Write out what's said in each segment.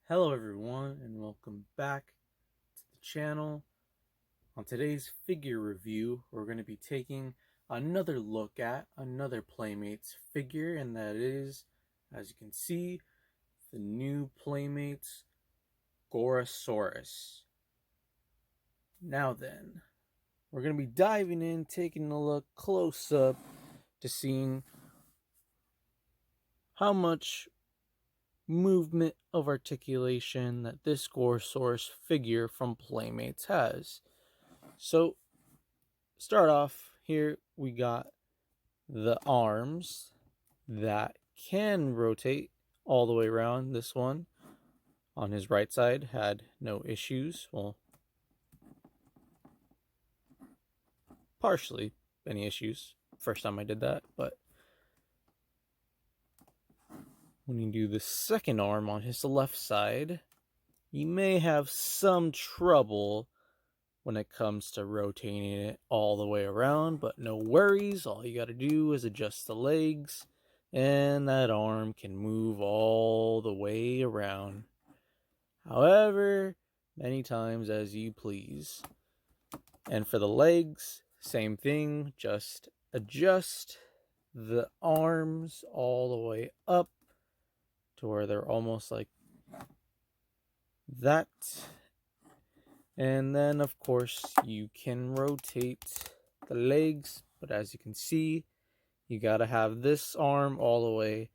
Hello everyone and welcome back to the channel. On today's figure review, we're going to be taking another look at another Playmates figure, and that is, as you can see, the new Playmates Gorosaurus. Now then, we're going to be diving in, taking a look close up to seeing how much movement of articulation that this Gorosaurus figure from Playmates has. So, start off here, we got the arms that can rotate all the way around. This one on his right side had no issues. Well, partially any issues. First time I did that, but when you do the second arm on his left side, you may have some trouble when it comes to rotating it all the way around, but no worries. All you got to do is adjust the legs, and that arm can move all the way around. However, many times as you please. And for the legs, same thing. Just adjust the arms all the way up to where they're almost like that. And then, of course, you can rotate the legs. But as you can see, you got to have this arm all the way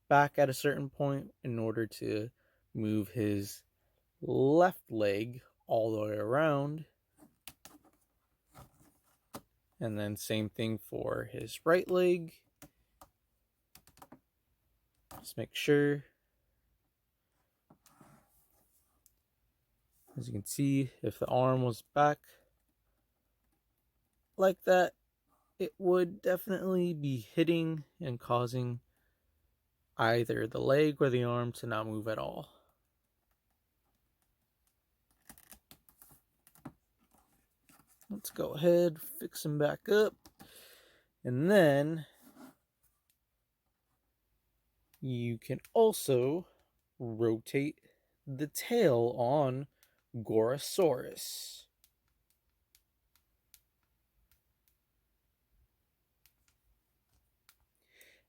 back at a certain point in order to move his left leg all the way around. And then same thing for his right leg. Just make sure. As you can see, if the arm was back like that, it would definitely be hitting and causing either the leg or the arm to not move at all. Let's go ahead, fix him back up. And then you can also rotate the tail on Gorosaurus.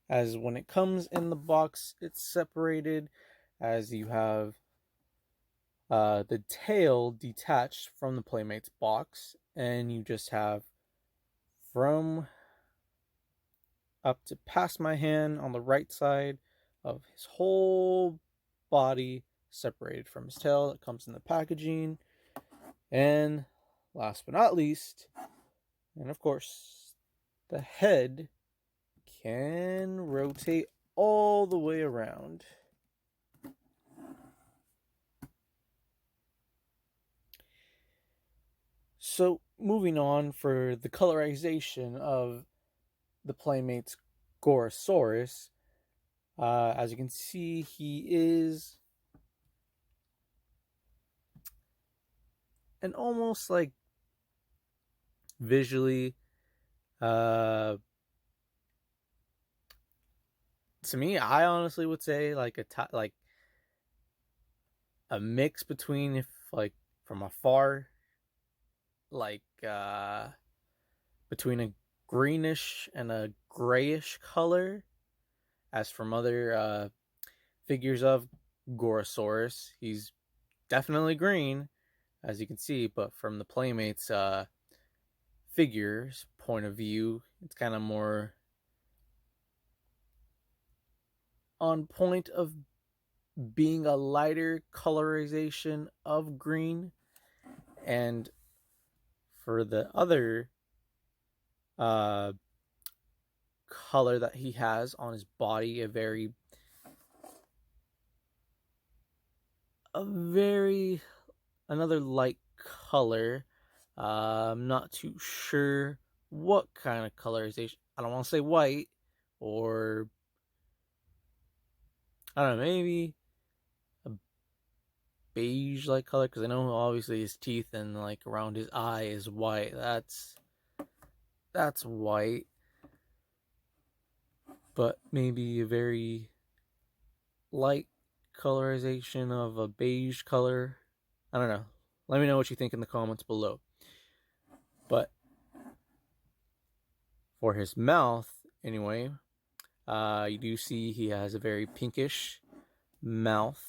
As when it comes in the box, it's separated as you have the tail detached from the Playmates box, and you just have from up to past my hand on the right side of his whole body separated from his tail. That comes in the packaging. And last but not least, and of course, the head can rotate all the way around. So, moving on for the colorization of the Playmates Gorosaurus, as you can see, he is an almost like visually, to me, I honestly would say like a mix between, if like from afar, like between a greenish and a grayish color. As from other figures of Gorosaurus, he's definitely green, as you can see, but from the Playmates figures point of view, it's kind of more on point of being a lighter colorization of green. And for the other color that he has on his body, a very another light color. I'm not too sure what kind of colorization. I don't want to say white, or I don't know, maybe a beige like color, because I know obviously his teeth and like around his eye is white. That's white, but maybe a very light colorization of a beige color. I don't know. Let me know what you think in the comments below. But for his mouth, anyway, you do see he has a very pinkish mouth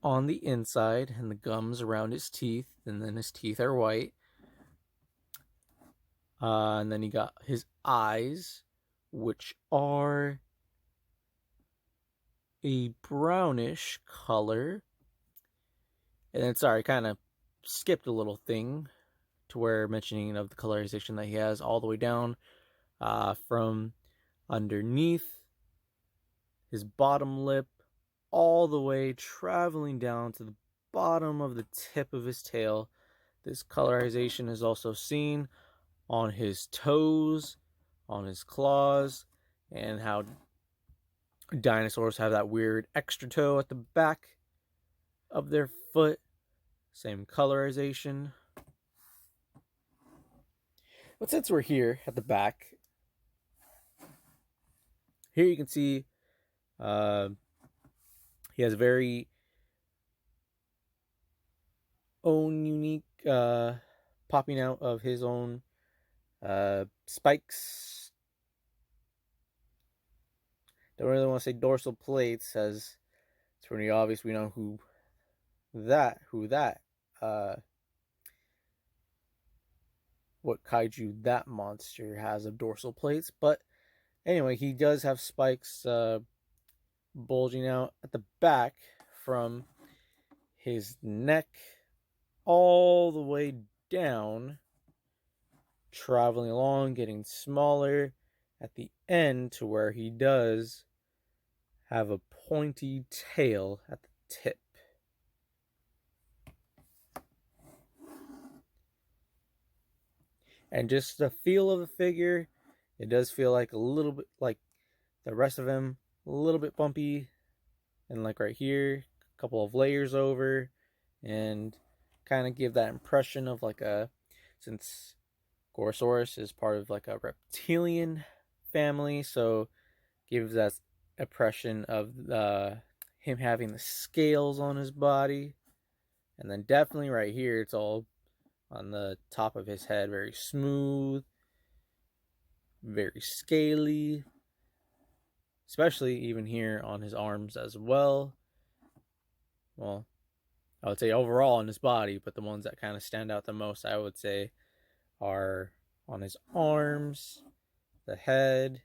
on the inside, and the gums around his teeth, and then his teeth are white. And then you got his eyes, which are a brownish color. And then, sorry, kind of skipped a little thing to where mentioning of the colorization that he has all the way down from underneath his bottom lip all the way traveling down to the bottom of the tip of his tail. This colorization is also seen on his toes, on his claws, and how dinosaurs have that weird extra toe at the back of their foot. Same colorization. But since we're here at the back, here you can see he has a very own unique popping out of his own spikes. Don't really want to say dorsal plates, as it's pretty obvious we know who that what kaiju that monster has of dorsal plates. But anyway, he does have spikes bulging out at the back from his neck all the way down, traveling along, getting smaller at the end to where he does have a pointy tail at the tip. And just the feel of the figure, it does feel like a little bit like the rest of him, a little bit bumpy, and like right here, a couple of layers over, and kind of give that impression of like a, since Gorosaurus is part of like a reptilian family, so gives that impression of him having the scales on his body. And then definitely right here, it's all on the top of his head, very smooth, very scaly, especially even here on his arms as well. Well, I would say overall on his body, but the ones that kind of stand out the most, I would say, are on his arms, the head,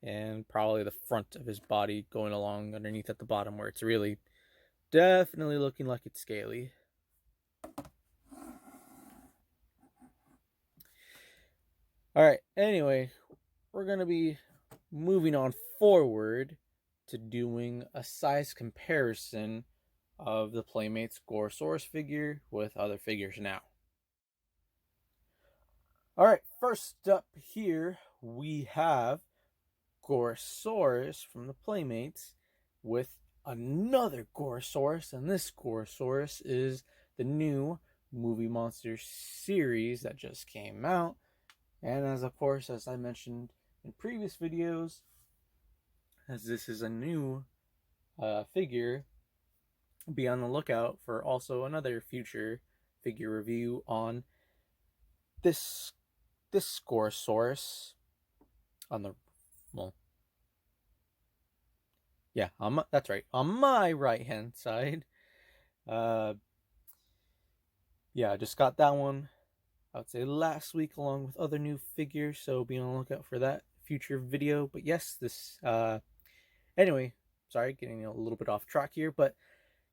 and probably the front of his body going along underneath at the bottom, where it's really definitely looking like it's scaly. Alright, anyway, we're going to be moving on forward to doing a size comparison of the Playmates Gorosaurus figure with other figures now. Alright, first up here we have Gorosaurus from the Playmates with another Gorosaurus, and this Gorosaurus is the new Movie Monster series that just came out. And as of course, as I mentioned in previous videos, as this is a new figure, be on the lookout for also another future figure review on this Gorosaurus on the, well, yeah, that's right, on my right hand side. Yeah, I just got that one, I would say last week, along with other new figures, so be on the lookout for that future video. But yes, this anyway, sorry, getting a little bit off track here, but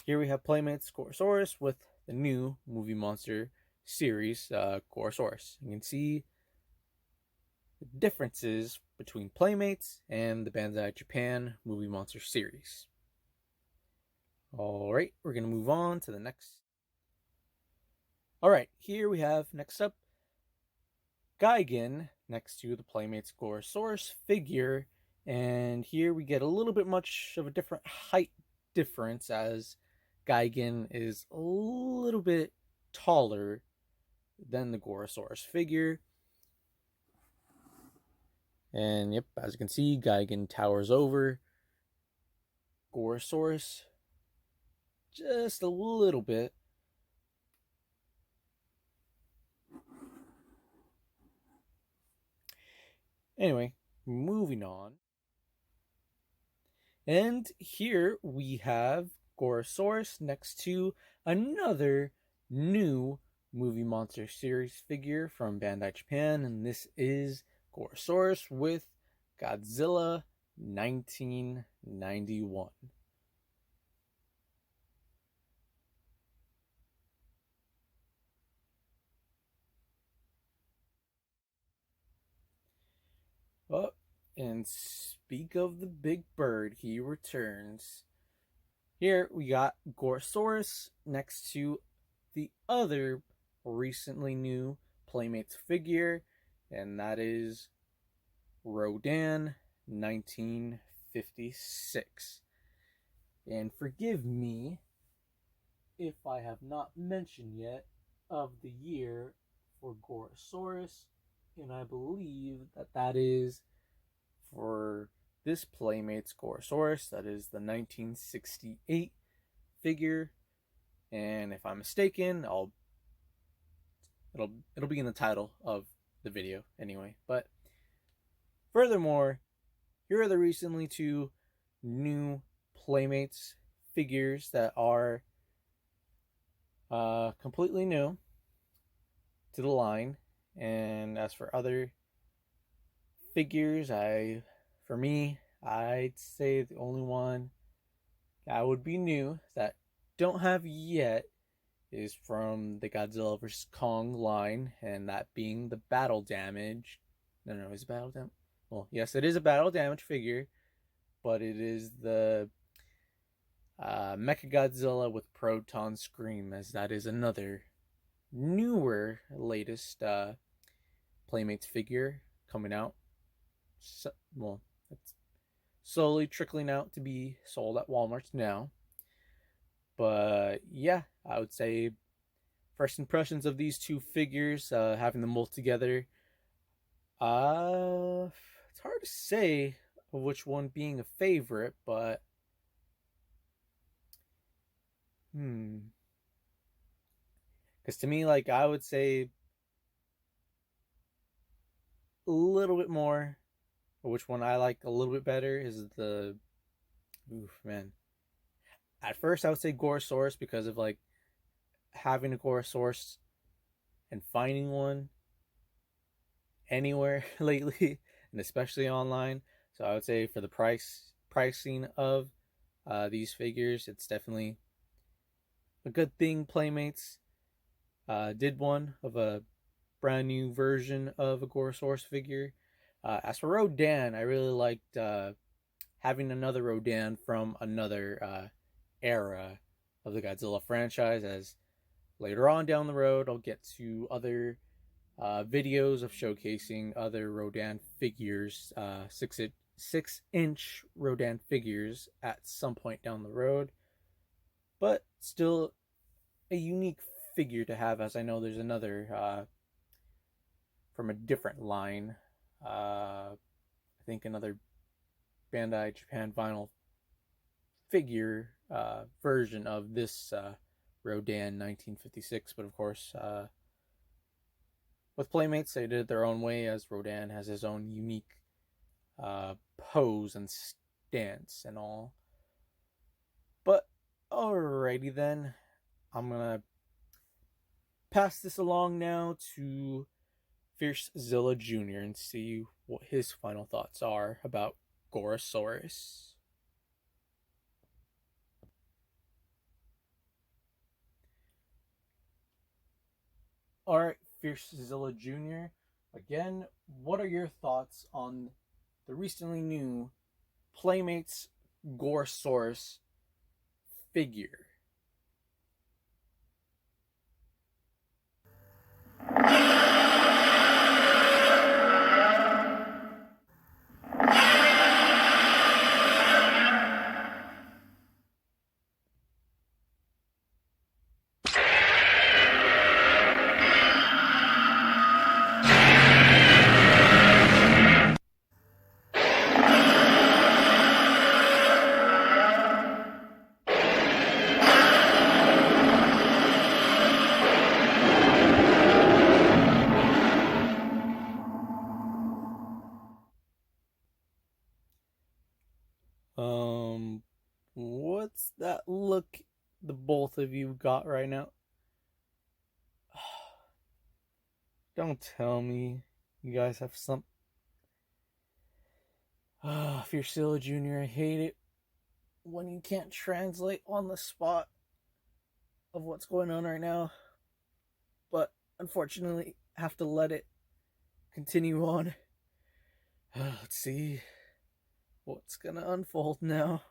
here we have Playmates Gorosaurus with the new Movie Monster series Gorosaurus. You can see the differences between Playmates and the Bandai Japan Movie Monster series. Alright, we're going to move on to the next. Alright, here we have next up Gigan next to the Playmates Gorosaurus figure, and here we get a little bit much of a different height difference, as Gigan is a little bit taller than the Gorosaurus figure. And yep, as you can see, Gigan towers over Gorosaurus just a little bit. Anyway, moving on. And here we have Gorosaurus next to another new movie monster series figure from Bandai Japan, and this is Gorosaurus with Godzilla 1991. Oh, and speak of the big bird, he returns. Here we got Gorosaurus next to the other recently new Playmates figure, and that is Rodan 1956. And forgive me if I have not mentioned yet of the year for Gorosaurus, and I believe that that is for this Playmates Gorosaurus, that is the 1968 figure. And if I'm mistaken, it'll be in the title of the video anyway. But furthermore, here are the recently two new Playmates figures that are completely new to the line. And as for other figures, I'd say the only one that would be new that don't have yet is from the Godzilla vs. Kong line, and that being the battle damage. No, is it battle damage? Well, yes, it is a battle damage figure, but it is the Mechagodzilla with Proton Scream, as that is another newer, latest Playmates figure coming out. Well, it's slowly trickling out to be sold at Walmart now. But yeah, I would say first impressions of these two figures, having them both together, it's hard to say which one being a favorite, but because to me, like, I would say a little bit more, or which one I like a little bit better is the, man. At first, I would say Gorosaurus because of like having a Gorosaurus and finding one anywhere lately, and especially online. So I would say for the pricing of these figures, it's definitely a good thing Playmates did one of a brand new version of a Gorosaurus figure. As for Rodan, I really liked having another Rodan from another era of the Godzilla franchise, as later on down the road I'll get to other videos of showcasing other Rodan figures, 6-inch Rodan figures at some point down the road. But still a unique figure to have, as I know there's another from a different line. I think another Bandai Japan vinyl figure version of this Rodan 1956, but of course, with Playmates, they did it their own way, as Rodan has his own unique pose and stance and all. But alrighty then, I'm gonna pass this along now to Fierce Zilla Jr. and see what his final thoughts are about Gorosaurus. Alright, Fierce Zilla Jr., again, what are your thoughts on the recently new Playmates Gorosaurus figure? look the both of you got right now. Don't tell me you guys have some. If you're still a junior, I hate it when you can't translate on the spot of what's going on right now. But unfortunately, have to let it continue on. Let's see what's gonna unfold now.